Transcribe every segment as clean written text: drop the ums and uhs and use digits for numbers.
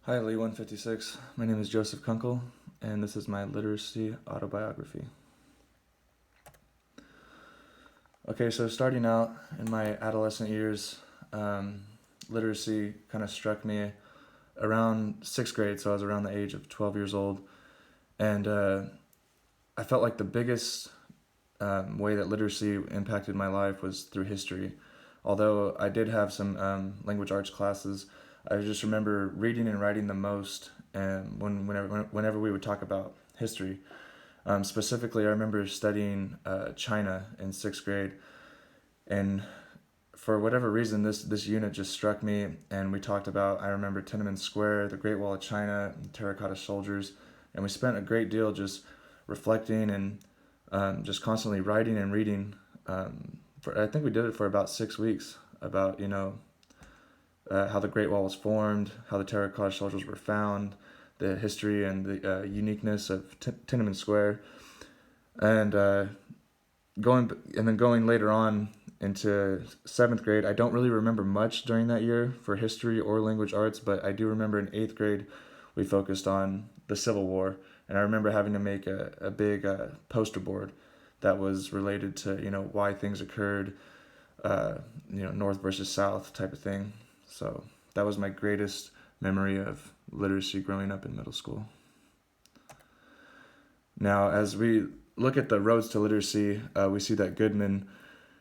Hi, Lee 156. My name is Joseph Kunkel, and this is my literacy autobiography. Okay, so starting out in my adolescent years, um, literacy kind of struck me around sixth grade, so I was around the age of 12 years old, and I felt like the biggest way that literacy impacted my life was through history. Although I did have some language arts classes, I just remember reading and writing the most, and whenever we would talk about history. Specifically, I remember studying China in sixth grade, and for whatever reason, this unit just struck me. And we talked about, I remember Tiananmen Square, the Great Wall of China, terracotta soldiers, and we spent a great deal just reflecting and just constantly writing and reading. I think we did it for about 6 weeks about how the Great Wall was formed, how the terracotta soldiers were found, the history and the uniqueness of Tiananmen Square, and going later on into seventh grade. I don't really remember much during that year for history or language arts, but I do remember in eighth grade we focused on the Civil War, and I remember having to make a big poster board that was related to why things occurred, uh, North versus South type of thing. So that was my greatest memory of literacy growing up in middle school. Now, as we look at the roads to literacy, we see that Goodman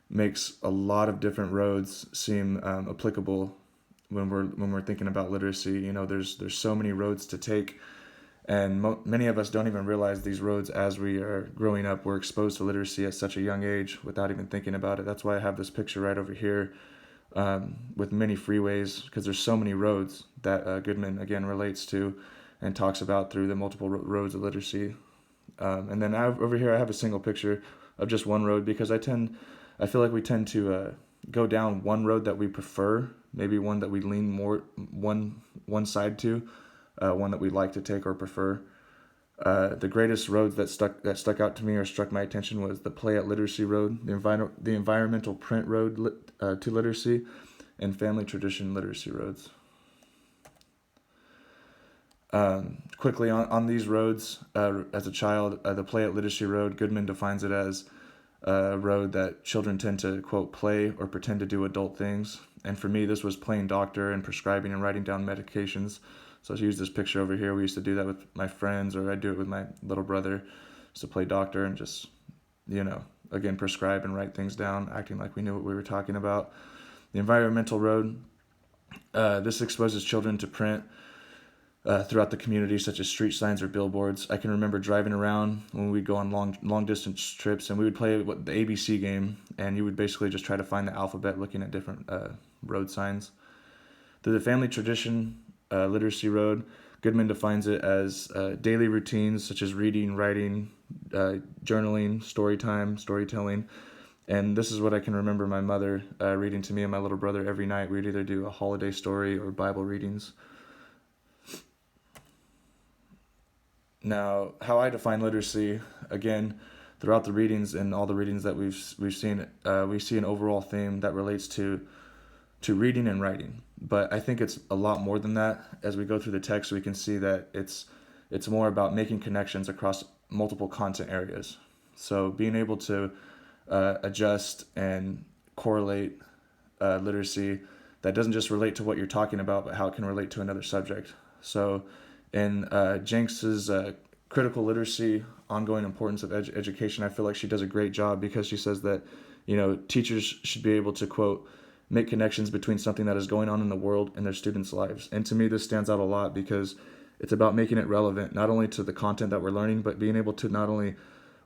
makes a lot of different roads seem applicable when we're thinking about literacy. There's so many roads to take, and many of us don't even realize these roads as we are growing up. We're exposed to literacy at such a young age without even thinking about it. That's why I have this picture right over here with many freeways, because there's so many roads that Goodman again relates to and talks about through the multiple roads of literacy. And then over here I have a single picture of just one road, because I feel like we tend to go down one road that we prefer, maybe one that we lean more one side to, one that we like to take or prefer. The greatest roads that stuck out to me or struck my attention was the Play at Literacy Road, the environmental print road to literacy, and family tradition literacy roads. Quickly on these roads, as a child, the Play at Literacy Road, Goodman defines it as a road that children tend to, quote, play or pretend to do adult things. And for me, this was playing doctor and prescribing and writing down medications. So I use this picture over here. We used to do that with my friends, or I'd do it with my little brother, just to play doctor and just, again, prescribe and write things down, acting like we knew what we were talking about. The environmental road, this exposes children to print throughout the community, such as street signs or billboards. I can remember driving around when we'd go on long distance trips, and we would play the ABC game, and you would basically just try to find the alphabet looking at different road signs. The family tradition literacy road, Goodman defines it as daily routines such as reading, writing, journaling, story time, storytelling. And this is what I can remember my mother reading to me and my little brother every night. We'd either do a holiday story or Bible readings. Now, how I define literacy, again, throughout the readings and all the readings that we've seen, we see an overall theme that relates to reading and writing. But I think it's a lot more than that. As we go through the text, we can see that it's more about making connections across multiple content areas. So being able to adjust and correlate literacy that doesn't just relate to what you're talking about, but how it can relate to another subject. So in Jenks's critical literacy, ongoing importance of education, I feel like she does a great job, because she says that teachers should be able to, quote, make connections between something that is going on in the world and their students' lives. And to me, this stands out a lot, because it's about making it relevant not only to the content that we're learning, but being able to not only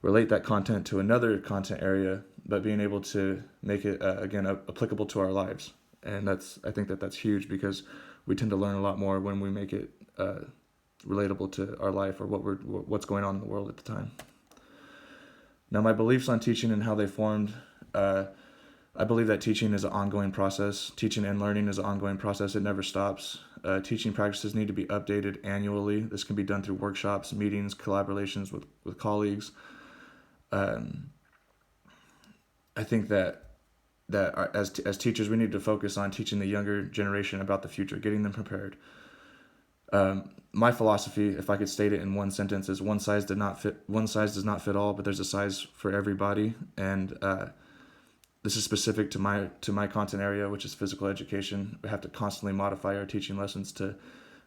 relate that content to another content area, but being able to make it again applicable to our lives. And I think that's huge, because we tend to learn a lot more when we make it relatable to our life or what's going on in the world at the time. Now, my beliefs on teaching and how they formed. I believe that teaching is an ongoing process. Teaching and learning is an ongoing process. It never stops. Teaching practices need to be updated annually. This can be done through workshops, meetings, collaborations with colleagues. I think that as teachers, we need to focus on teaching the younger generation about the future, getting them prepared. My philosophy, if I could state it in one sentence, is one size does not fit all, but there's a size for everybody. And this is specific to my content area, which is physical education. We have to constantly modify our teaching lessons to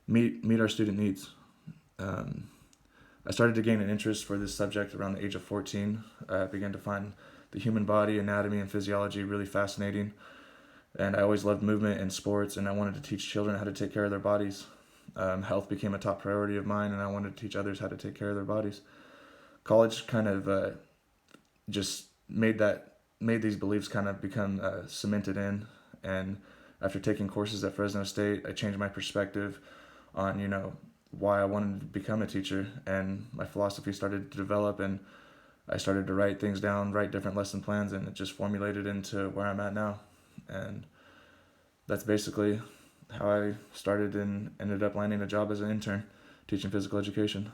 meet our student needs. Um, I started to gain an interest for this subject around the age of 14. I began to find the human body, anatomy, and physiology really fascinating. And I always loved movement and sports, and I wanted to teach children how to take care of their bodies. Health became a top priority of mine, and I wanted to teach others how to take care of their bodies. College kind of just made these beliefs kind of become cemented in. And after taking courses at Fresno State, I changed my perspective on why I wanted to become a teacher, and my philosophy started to develop, and I started to write things down, write different lesson plans, and it just formulated into where I'm at now. And that's basically how I started and ended up landing a job as an intern teaching physical education.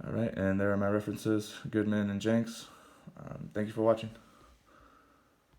All right, and there are my references, Goodman and Jenks. Thank you for watching.